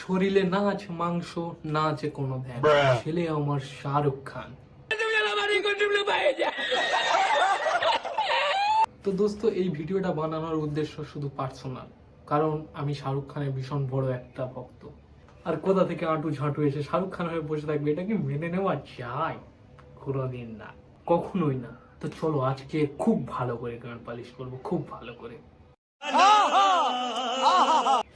শরীরে না আছে মাংস, না আছে কোনো ধ্যান, ছেলে আমার শাহরুখ খান। তো দোস্ত, এই ভিডিওটা বানানোর উদ্দেশ্য শুধু পার্সোনাল, কারণ আমি শাহরুখ খানের ভীষণ বড় একটা ভক্ত। আর কোথা থেকে আঁটু ঝাঁটু এসে শাহরুখ খান হয়ে বসে থাকবে, এটা কি মেনে নেওয়া যায়? কোনোদিন না, কখনোই না। তো চলো আজকে খুব ভালো করে গান পালিশ করবো, খুব ভালো করে।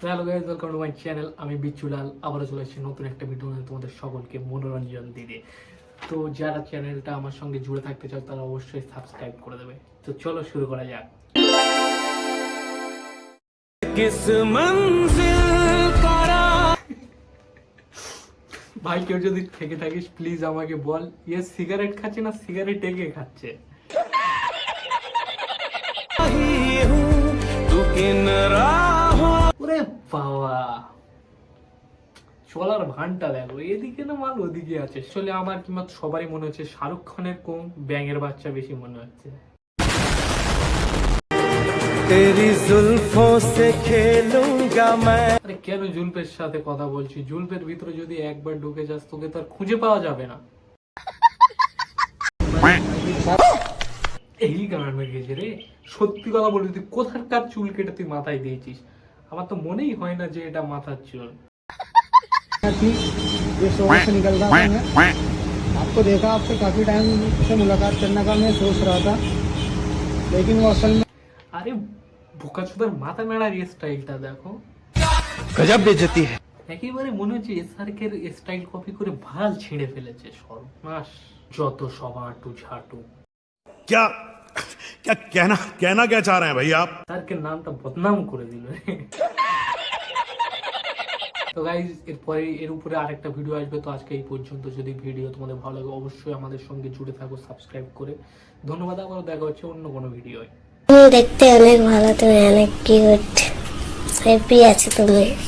Hello guys, welcome to my channel. আমি বিচ্ছুলাল আবারও চলে এসেছি নতুন একটা ভিডিও নিয়ে তোমাদের সকলকে মনোরঞ্জন দিতে। তো যারা চ্যানেলটা আমার সঙ্গে জুড়ে থাকতে চাও তারা অবশ্যই সাবস্ক্রাইব করে দেবে। তো চলো শুরু করা যাক। ভাই কেউ যদি থেকে থাকিস প্লিজ আমাকে বল, ইয়ে সিগারেট খাচ্ছে না সিগারেট এগে খাচ্ছে? ওরে বাবা, চলার ভানটা দেখো, এদিকে না মাল ওদিকে আছে। আসলে আমার কিংবা সবারই মনে হচ্ছে শাহরুখ খানের কম ব্যাঙের বাচ্চা বেশি মনে হচ্ছে। আরে কেন জুলপের সাথে কথা বলছি? জুলপের ভিতরে যদি একবার ঢুকে যাস তোকে তো আর খুঁজে পাওয়া যাবে না। এই গান গেছে রে, সত্যি কথা বলবি, তুই কোথাকার চুল কেটে তুই মাথায় দিয়েছিস? আমার তো মনেই হয় না যে এটা মাথার চুল। ये शो से निकल रहा था मैं आपको देखा, आपसे काफी टाइम से मुलाकात करने का मैं सोच रहा था, लेकिन वो असल में আরে বোকাচোদার মাথা মেলার স্টাইলটা দেখো, गजब बेइज्जती है। একেবারে মনে হচ্ছে এসআরকের স্টাইল কপি করে ভাল ছিঁড়ে ফেলেছে। সর্বনাশ, যত সব আঁটু ঝাঁটু। क्या क्या कहना कहना क्या चाह रहे हैं भाई आप? এসআরকের নামটা বদনাম করে দিল। তো গাইজ এরপরে এর উপরে আরেকটা ভিডিও আসবে। তো আজকে এই পর্যন্ত। যদি ভিডিও তোমাদের ভালো লাগে অবশ্যই আমাদের সঙ্গে জুড়ে থাকো, সাবস্ক্রাইব করে। ধন্যবাদ, আবার দেখা হচ্ছে অন্য কোনো ভিডিওয়। তুমি দেখতে অনেক ভালো, তুমি অনেক কিউট, হ্যাপি আছো তুমি।